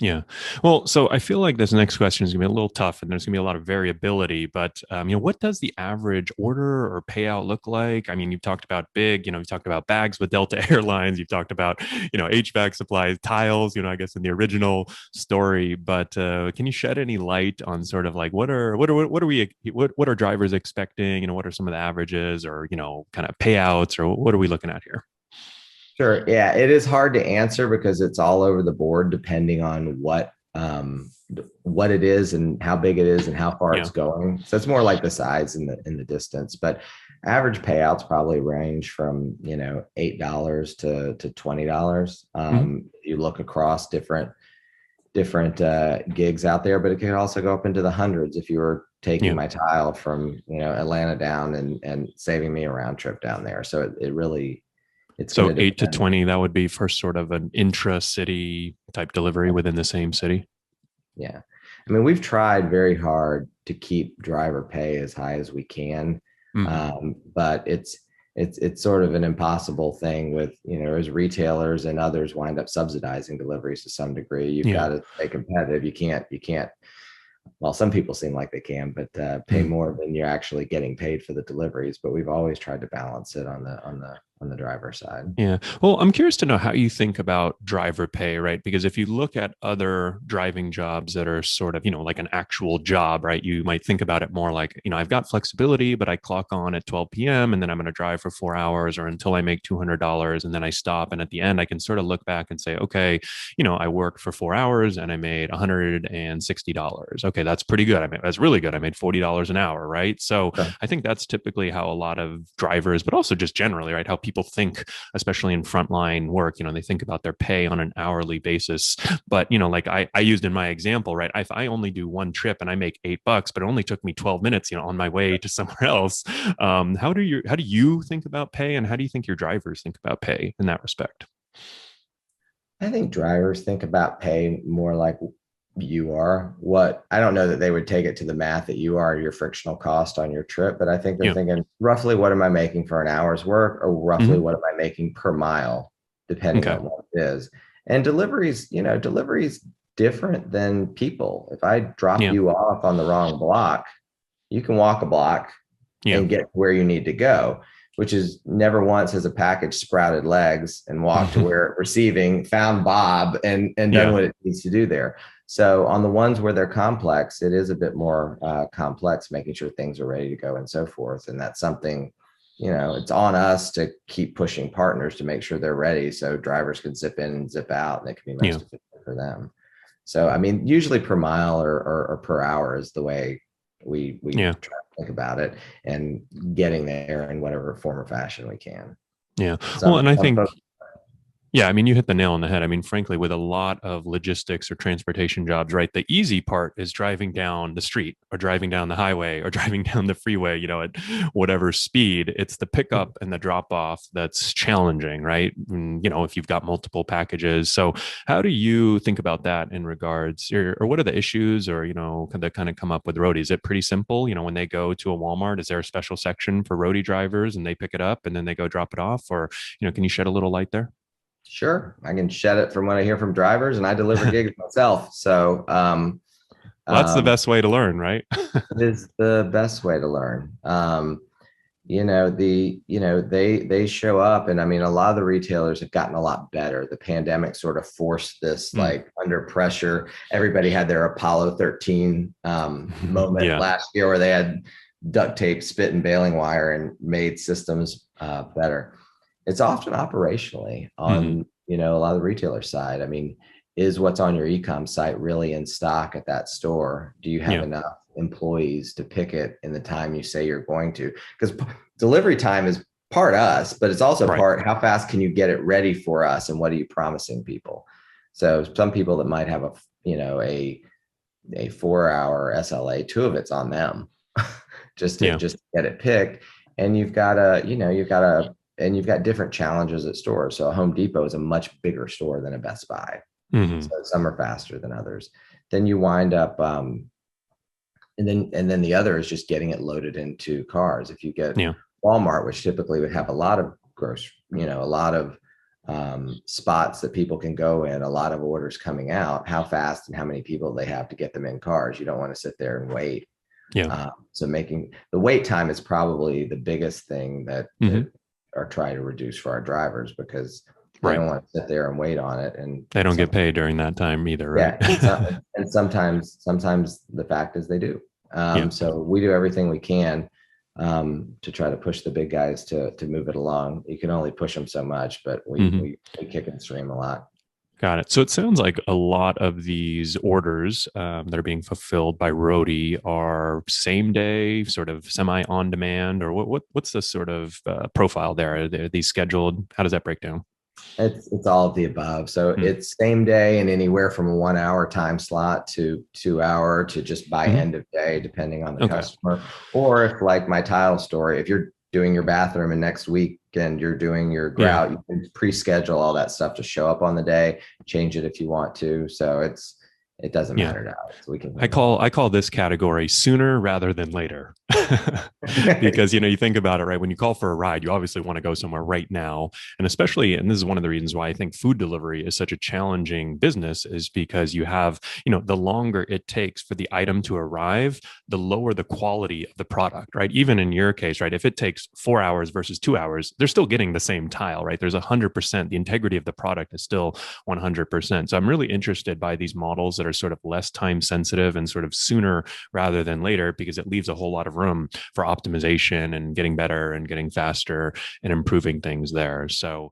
Yeah. Well, so I feel like this next question is going to be a little tough and there's going to be a lot of variability, but what does the average order or payout look like? I mean, you've talked about big, you've talked about bags with Delta Airlines, you've talked about, HVAC supplies, tiles, I guess in the original story, but can you shed any light on sort of like what are drivers expecting? What are some of the averages or, kind of payouts or what are we looking at here? Sure. Yeah, it is hard to answer because it's all over the board depending on what it is and how big it is and how far Yeah. it's going. So it's more like the size and the distance. But average payouts probably range from $8 to $20. Mhm. You look across different gigs out there, but it can also go up into the hundreds if you were taking Yeah. my tile from Atlanta down and saving me a round trip down there. So it really it's going So to 8 to depend. 20, that would be for sort of an intra-city type delivery within the same city. Yeah. I mean, we've tried very hard to keep driver pay as high as we can. Hmm. But it's sort of an impossible thing with, as retailers and others wind up subsidizing deliveries to some degree. You've Yeah. got to stay competitive. You can't, well, some people seem like they can, but pay Mhm. more than you're actually getting paid for the deliveries. But we've always tried to balance it on the driver side. Yeah. Well, I'm curious to know how you think about driver pay, right? Because if you look at other driving jobs that are sort of, like an actual job, right? You might think about it more like, I've got flexibility, but I clock on at 12 p.m. and then I'm going to drive for 4 hours or until I make $200 and then I stop. And at the end, I can sort of look back and say, okay, I worked for 4 hours and I made $160. Okay, that's pretty good. That's really good. I made $40 an hour, right? So Sure. I think that's typically how a lot of drivers, but also just generally, right? How people think, especially in frontline work, they think about their pay on an hourly basis. But, like I used in my example, right? If I only do one trip and I make $8, but it only took me 12 minutes, on my way to somewhere else. How do you think about pay and how do you think your drivers think about pay in that respect? I think drivers think about pay more like you are. What I don't know that they would take it to the math that you are your frictional cost on your trip, but I think they're Yeah. thinking roughly what am I making for an hour's work or roughly Hmm. what am I making per mile, depending Okay. on what it is. And deliveries different than people. If I drop Yeah. you off on the wrong block, you can walk a block Yeah. and get where you need to go, which is never once has a package sprouted legs and walked to where receiving, found Bob and done Yeah. what it needs to do there. So on the ones where they're complex, it is a bit more complex, making sure things are ready to go and so forth. And that's something, it's on us to keep pushing partners to make sure they're ready so drivers can zip in and zip out and it can be Yeah. most efficient for them. So, I mean, usually per mile or per hour is the way we Yeah. try to think about it and getting there in whatever form or fashion we can. Yeah. Well, Some and I some think folks, yeah, I mean, you hit the nail on the head. I mean, frankly, with a lot of logistics or transportation jobs, right? The easy part is driving down the street or driving down the highway or driving down the freeway, at whatever speed. It's the pickup and the drop off that's challenging, right? And, if you've got multiple packages. So, how do you think about that in regards, or what are the issues or, that kind of come up with roadies? Is it pretty simple? When they go to a Walmart, is there a special section for roadie drivers and they pick it up and then they go drop it off? Or, can you shed a little light there? sure, I can shed it from what I hear from drivers, and I deliver gigs myself. So Well, that's the um, best way to learn, right? it is the best way to learn. They show up, and I mean, a lot of the retailers have gotten a lot better. The pandemic sort of forced this Mm. like under pressure. Everybody had their Apollo 13 moment Yeah. last year where they had duct tape, spit, and baling wire and made systems better. It's often operationally Hmm. on a lot of the retailer side. I mean, is what's on your ecom site really in stock at that store? Do you have Yeah. enough employees to pick it in the time you say you're going to? Because delivery time is part us, but it's also Right. part how fast can you get it ready for us and what are you promising people? So some people that might have a 4 hour SLA, two of it's on them Yeah. just get it picked. And you've got different challenges at stores. So a Home Depot is a much bigger store than a Best Buy. Hmm. So some are faster than others. Then you wind up and then the other is just getting it loaded into cars. If you get Yeah. Walmart, which typically would have a lot of gross, a lot of spots that people can go in, a lot of orders coming out, how fast and how many people they have to get them in cars. You don't want to sit there and wait. Yeah. So making the wait time is probably the biggest thing that, Mm-hmm. that are trying to reduce for our drivers, because they Right. don't want to sit there and wait on it. They And don't get sometimes, paid during that time either, right? yeah, and sometimes the fact is they do. Yeah. So we do everything we can to try to push the big guys to move it along. You can only push them so much, but Mm-hmm. we kick and stream a lot. Got it. So it sounds like a lot of these orders that are being fulfilled by Roadie are same day, sort of semi on demand, or what's the sort of profile there? Are these scheduled? How does that break down? It's all of the above. So Hmm. it's same day and anywhere from a 1 hour time slot to 2 hour to just by Hmm. end of day, depending on the Okay. customer. Or if, like my tile story, if you're doing your bathroom and next week and you're doing your Yeah. grout, you can pre-schedule all that stuff to show up on the day, change it if you want to. So it doesn't Yeah. matter to us. We can I handle call I call this category sooner rather than later. it. Because you think about it, right? When you call for a ride, you obviously want to go somewhere right now. And especially, and this is one of the reasons why I think food delivery is such a challenging business, is because you have, the longer it takes for the item to arrive, the lower the quality of the product, right? Even in your case, right? If it takes 4 hours versus 2 hours, they're still getting the same tile, right? There's 100%. The integrity of the product is still 100%. So I'm really interested by these models that are sort of less time sensitive and sort of sooner rather than later, because it leaves a whole lot of room for optimization and getting better and getting faster and improving things there. So